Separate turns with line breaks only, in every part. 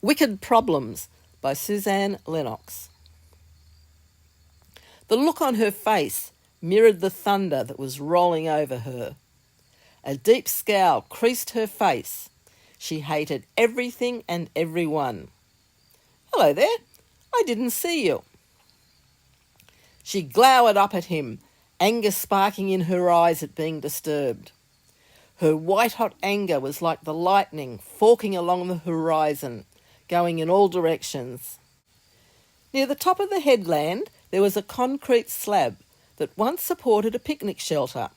Wicked Problems by Suzanne Lennox. The look on her face mirrored the thunder that was rolling over her. A deep scowl creased her face. She hated everything and everyone. "Hello there, I didn't see you." She glowered up at him, anger sparking in her eyes at being disturbed. Her white-hot anger was like the lightning forking along the horizon, going in all directions. Near the top of the headland there was a concrete slab that once supported a picnic shelter,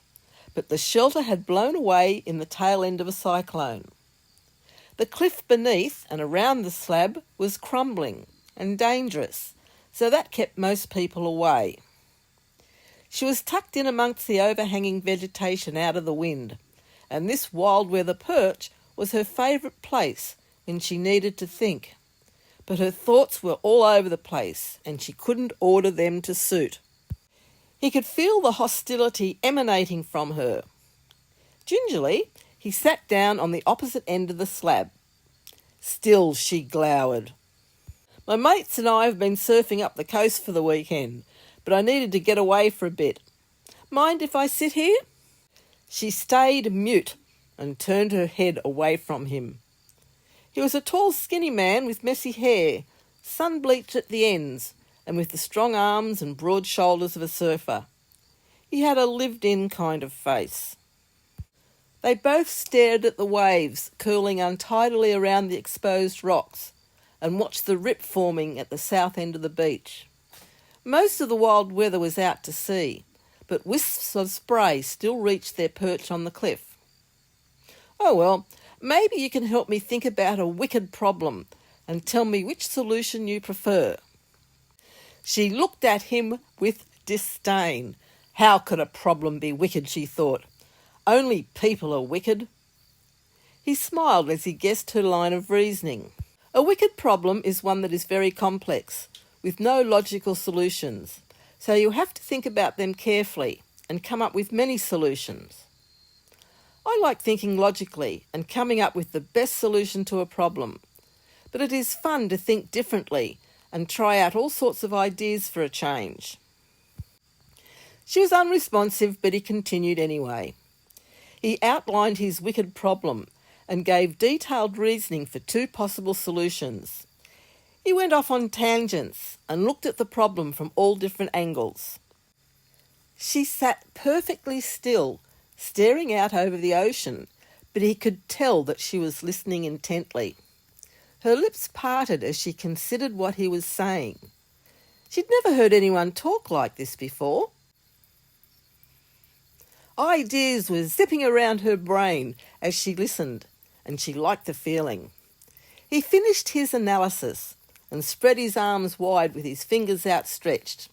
but the shelter had blown away in the tail end of a cyclone. The cliff beneath and around the slab was crumbling and dangerous, so that kept most people away. She was tucked in amongst the overhanging vegetation out of the wind, and this wild weather perch was her favourite place when she needed to think. But her thoughts were all over the place, and she couldn't order them to suit. He could feel the hostility emanating from her. Gingerly, he sat down on the opposite end of the slab. Still she glowered. "My mates and I have been surfing up the coast for the weekend, but I needed to get away for a bit. Mind if I sit here?" She stayed mute and turned her head away from him. He was a tall, skinny man with messy hair, sun-bleached at the ends, and with the strong arms and broad shoulders of a surfer. He had a lived-in kind of face. They both stared at the waves curling untidily around the exposed rocks and watched the rip forming at the south end of the beach. Most of the wild weather was out to sea, but wisps of spray still reached their perch on the cliff. "Oh well, maybe you can help me think about a wicked problem and tell me which solution you prefer." She looked at him with disdain. How could a problem be wicked, she thought. Only people are wicked. He smiled as he guessed her line of reasoning. A wicked problem is one that is very complex, with no logical solutions, so you have to think about them carefully and come up with many solutions. I like thinking logically and coming up with the best solution to a problem, but it is fun to think differently and try out all sorts of ideas for a change. She was unresponsive, but he continued anyway. He outlined his wicked problem and gave detailed reasoning for two possible solutions. He went off on tangents and looked at the problem from all different angles. She sat perfectly still, staring out over the ocean, but he could tell that she was listening intently. Her lips parted as she considered what he was saying. She'd never heard anyone talk like this before. Ideas were zipping around her brain as she listened, and she liked the feeling. He finished his analysis and spread his arms wide with his fingers outstretched.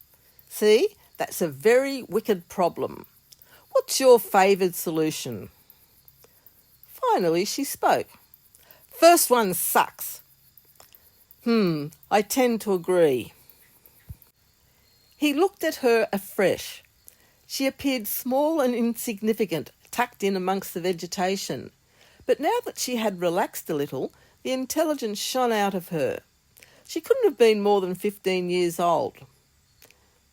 "See, that's a very wicked problem. What's your favoured solution?" Finally she spoke. "First one sucks." I tend to agree." He looked at her afresh. She appeared small and insignificant, tucked in amongst the vegetation, but now that she had relaxed a little, the intelligence shone out of her. She couldn't have been more than 15 years old.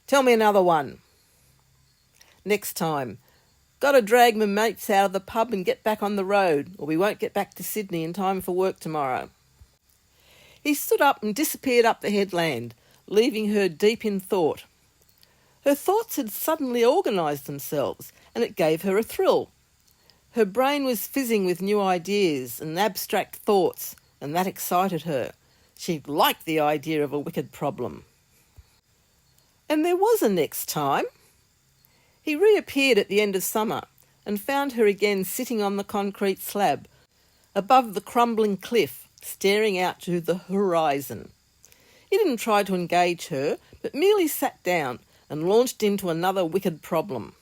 "Tell me another one." "Next time. Got to drag my mates out of the pub and get back on the road, or we won't get back to Sydney in time for work tomorrow." He stood up and disappeared up the headland, leaving her deep in thought. Her thoughts had suddenly organised themselves, and it gave her a thrill. Her brain was fizzing with new ideas and abstract thoughts, and that excited her. She liked the idea of a wicked problem. And there was a next time. He reappeared at the end of summer and found her again sitting on the concrete slab, above the crumbling cliff, staring out to the horizon. He didn't try to engage her, but merely sat down and launched into another wicked problem.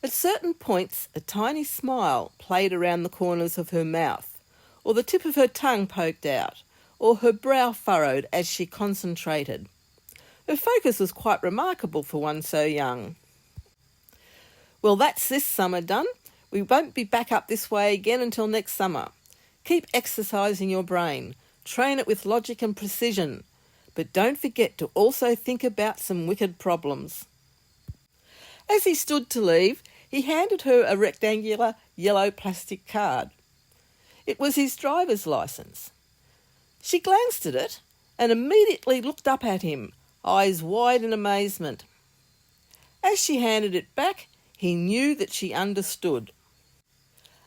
At certain points, a tiny smile played around the corners of her mouth, or the tip of her tongue poked out, or her brow furrowed as she concentrated. Her focus was quite remarkable for one so young. "Well, that's this summer done. We won't be back up this way again until next summer. Keep exercising your brain. Train it with logic and precision, but don't forget to also think about some wicked problems. As he stood to leave, he handed her a rectangular yellow plastic card. It was his driver's licence. She glanced at it and immediately looked up at him, eyes wide in amazement. As she handed it back, he knew that she understood.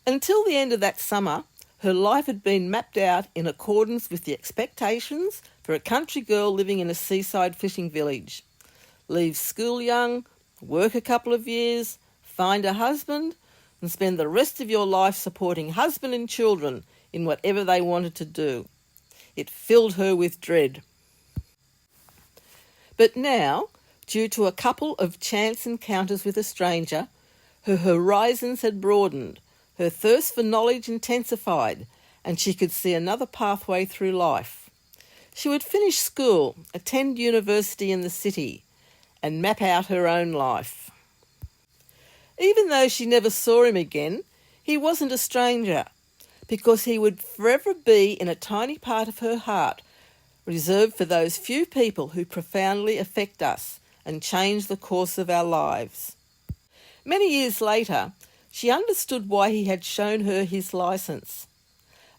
Until the end of that summer, her life had been mapped out in accordance with the expectations for a country girl living in a seaside fishing village. Leave school young, work a couple of years, find a husband, and spend the rest of your life supporting husband and children in whatever they wanted to do. It filled her with dread. But now, due to a couple of chance encounters with a stranger, her horizons had broadened, her thirst for knowledge intensified, and she could see another pathway through life. She would finish school, attend university in the city, and map out her own life. Even though she never saw him again, he wasn't a stranger, because he would forever be in a tiny part of her heart, reserved for those few people who profoundly affect us and change the course of our lives. Many years later, she understood why he had shown her his licence.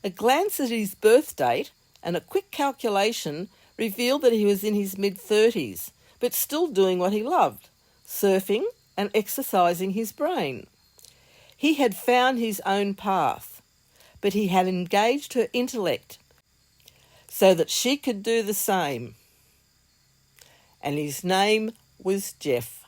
A glance at his birth date and a quick calculation revealed that he was in his mid-30s, but still doing what he loved, surfing and exercising his brain. He had found his own path, but he had engaged her intellect so that she could do the same. And his name was Jeff.